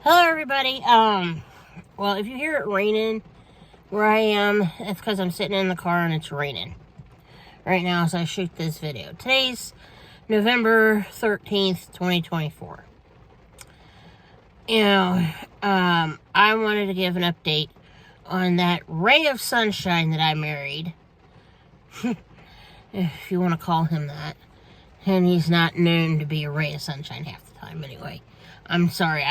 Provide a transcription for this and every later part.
Hello, everybody. Well, if you hear it raining where I am, it's because I'm sitting in the car and it's raining right now as I shoot this video. Today's November 13th, 2024. I wanted to give an update on that ray of sunshine that I married. If you want to call him that. And he's not known to be a ray of sunshine half the time anyway. I'm sorry,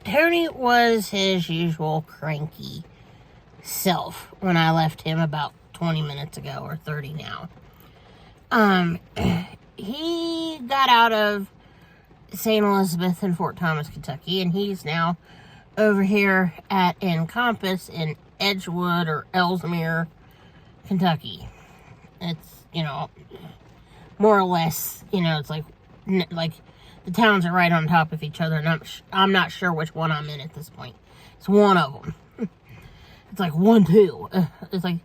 Tony was his usual cranky self when I left him about 20 minutes ago, or 30 now. He got out of St. Elizabeth in Fort Thomas, Kentucky, and he's now over here at Encompass in Edgewood or Ellesmere, Kentucky. It's, more or less, it's like the towns are right on top of each other, and I'm not sure which one I'm in at this point. It's one of them. It's like 1, 2. It's like,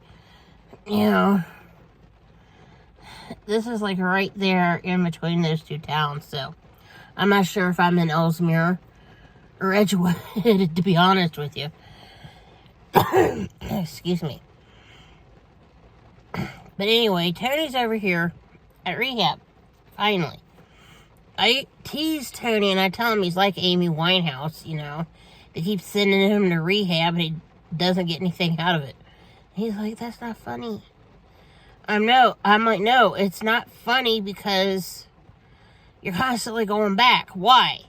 this is like right there in between those two towns, so I'm not sure if I'm in Ellesmere or Edgewood, to be honest with you. Excuse me. But anyway, Tony's over here at rehab, finally. I tease Tony and I tell him he's like Amy Winehouse, They keep sending him to rehab and he doesn't get anything out of it. He's like, that's not funny. I'm like, no, it's not funny because you're constantly going back. Why?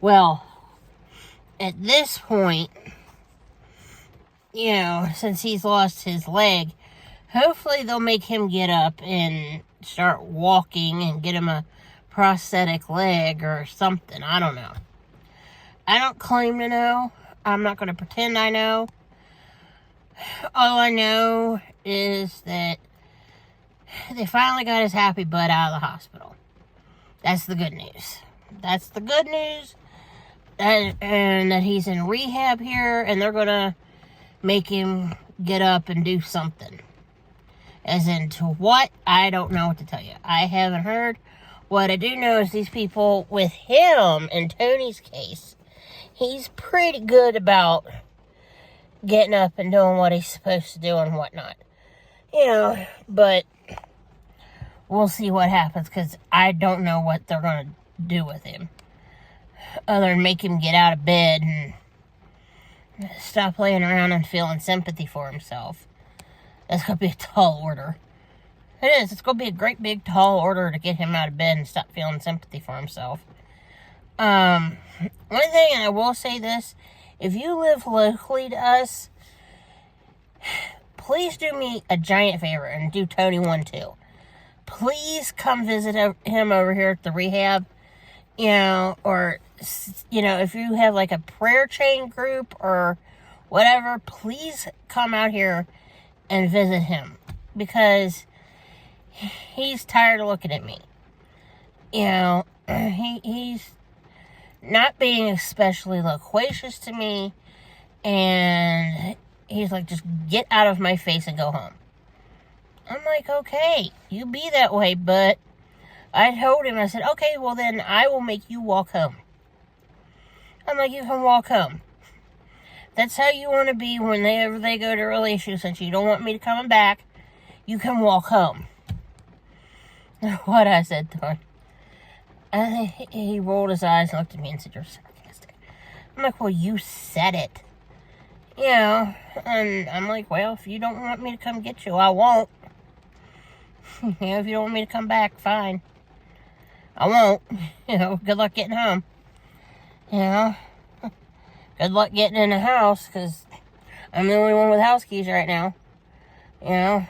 Well, at this point, since he's lost his leg, hopefully they'll make him get up and start walking and get him a prosthetic leg or something. I don't know. I don't claim to know. I'm not going to pretend I know. All I know is that they finally got his happy butt out of the hospital. That's the good news. That's the good news. And that he's in rehab here, and they're going to make him get up and do something. As in to what? I don't know what to tell you. I haven't heard. What I do know is these people with him, in Tony's case, he's pretty good about getting up and doing what he's supposed to do and whatnot. But we'll see what happens, because I don't know what they're going to do with him. Other than make him get out of bed and stop laying around and feeling sympathy for himself. That's going to be a tall order. It is. It's going to be a great big tall order to get him out of bed and stop feeling sympathy for himself. One thing, and I will say this, if you live locally to us, please do me a giant favor and do Tony one too. Please come visit him over here at the rehab, or if you have like a prayer chain group or whatever, please come out here and visit him, because he's tired of looking at me. He's not being especially loquacious to me, and he's like, just get out of my face and go home. I'm like, okay, you be that way, but I told him, I said, okay, well then I will make you walk home. I'm like, you can walk home. That's how you want to be whenever they go to relations. Since you don't want me to come back, you can walk home. What I said to him. He rolled his eyes and looked at me and said, you're sarcastic. I'm like, well, you said it. And I'm like, well, if you don't want me to come get you, I won't. If you don't want me to come back, fine. I won't. Good luck getting home. Good luck getting in the house, because I'm the only one with house keys right now. Tony's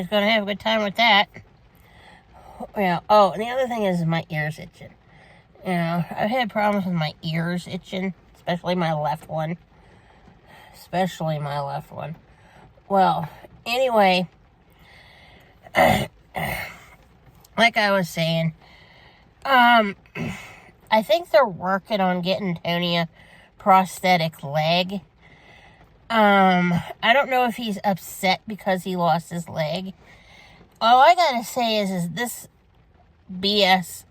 going to have a good time with that. Oh, and the other thing is my ears itching. I've had problems with my ears itching, especially my left one. Well, anyway, like I was saying, I think they're working on getting Tony a prosthetic leg. I don't know if he's upset because he lost his leg. All I gotta say is this BS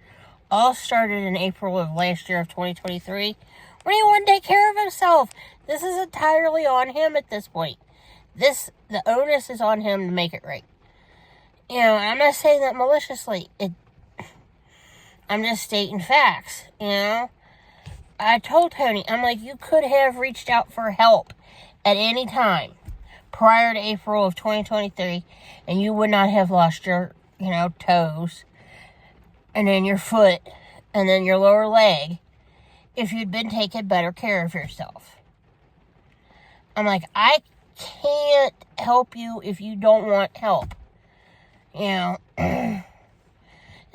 all started in April of last year of 2023 when he wouldn't take care of himself. This is entirely on him at this point. The onus is on him to make it right. I'm not saying that maliciously. I'm just stating facts, I told Tony, I'm like, you could have reached out for help at any time prior to April of 2023, and you would not have lost your, toes, and then your foot, and then your lower leg, if you'd been taking better care of yourself. I'm like, I can't help you if you don't want help. It's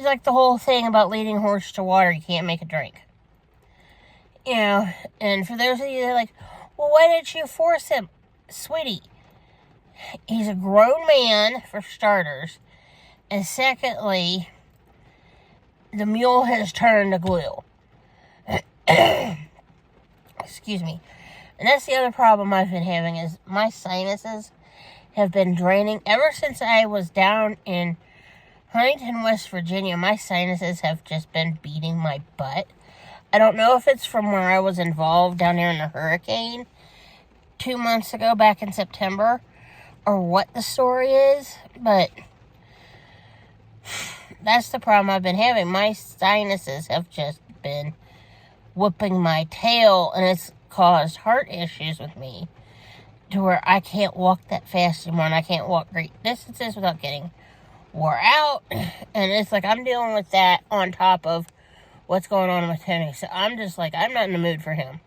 like the whole thing about leading a horse to water, you can't make it drink. And for those of you that are like, well, why didn't you force him? Sweetie, he's a grown man, for starters. And secondly, the mule has turned to glue. Excuse me. And that's the other problem I've been having is my sinuses have been draining. Ever since I was down in Huntington, West Virginia, my sinuses have just been beating my butt. I don't know if it's from where I was involved down there in the hurricane 2 months ago back in September or what the story is, but that's the problem I've been having. My sinuses have just been whooping my tail, and it's caused heart issues with me to where I can't walk that fast anymore, and I can't walk great distances without getting wore out, and it's like I'm dealing with that on top of what's going on with Tony. So I'm just like, I'm not in the mood for him.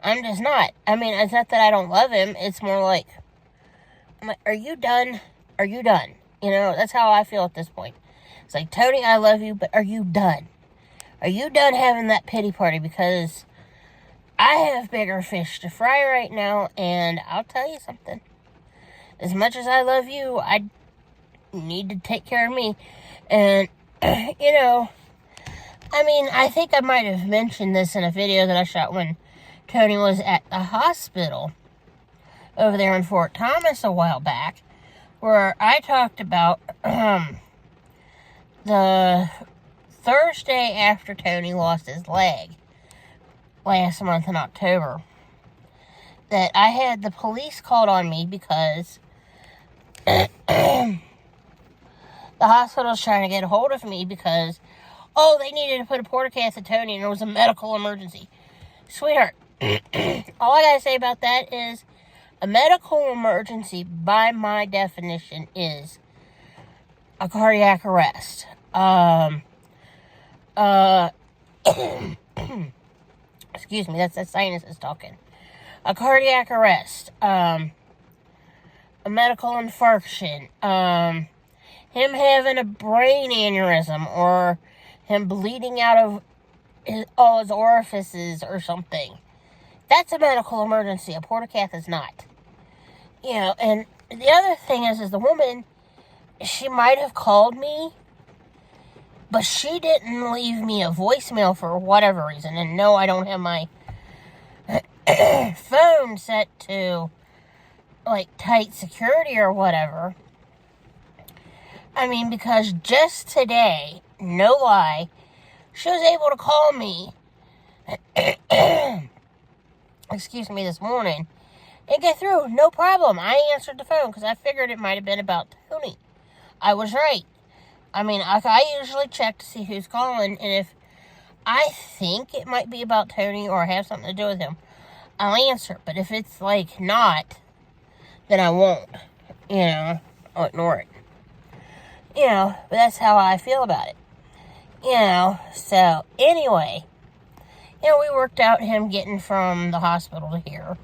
I'm just not. I mean, it's not that I don't love him. It's more like, I'm like, are you done? Are you done? That's how I feel at this point. It's like, Tony, I love you, but are you done? Are you done having that pity party? Because I have bigger fish to fry right now, and I'll tell you something. As much as I love you, I need to take care of me. And, I think I might have mentioned this in a video that I shot when Tony was at the hospital over there in Fort Thomas a while back, where I talked about the Thursday after Tony lost his leg last month in October, that I had the police called on me because the hospital's trying to get a hold of me because, they needed to put a portacath in Tony and it was a medical emergency. Sweetheart, all I gotta say about that is a medical emergency, by my definition, is a cardiac arrest. Excuse me, that's the sinuses talking. A cardiac arrest, a medical infarction, him having a brain aneurysm, or him bleeding out of all his orifices or something. That's a medical emergency. A portacath is not. And the other thing is the woman, she might have called me, but she didn't leave me a voicemail for whatever reason. And no, I don't have my phone set to, tight security or whatever. I mean, because just today, no lie, she was able to call me, this morning, and get through, no problem. I answered the phone because I figured it might have been about Tony. I was right. I mean, I usually check to see who's calling, and if I think it might be about Tony or have something to do with him, I'll answer. But if it's, not, then I won't, I'll ignore it. But that's how I feel about it. So, anyway, we worked out him getting from the hospital to here,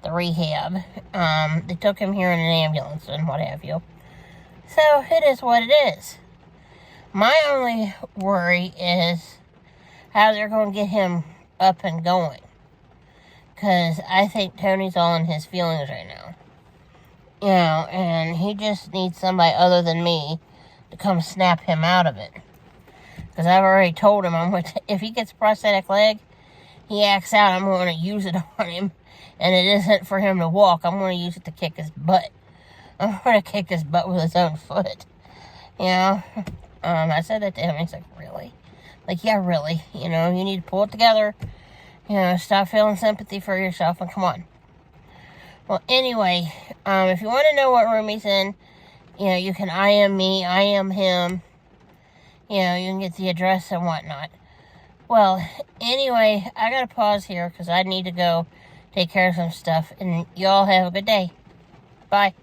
the rehab. They took him here in an ambulance and what have you. So, it is what it is. My only worry is how they're going to get him up and going. Because I think Tony's all in his feelings right now. And he just needs somebody other than me to come snap him out of it. Because I've already told him, if he gets a prosthetic leg, he acts out, I'm going to use it on him. And it isn't for him to walk. I'm going to use it to kick his butt. I'm going to kick his butt with his own foot. I'm I said that to him. He's like, really? Like, yeah, really. You know, you need to pull it together. You know, stop feeling sympathy for yourself and come on. Well, anyway, if you want to know what room he's in, you know, you can IM me, IM him. You know, you can get the address and whatnot. Well, anyway, I gotta pause here because I need to go take care of some stuff. And y'all have a good day. Bye.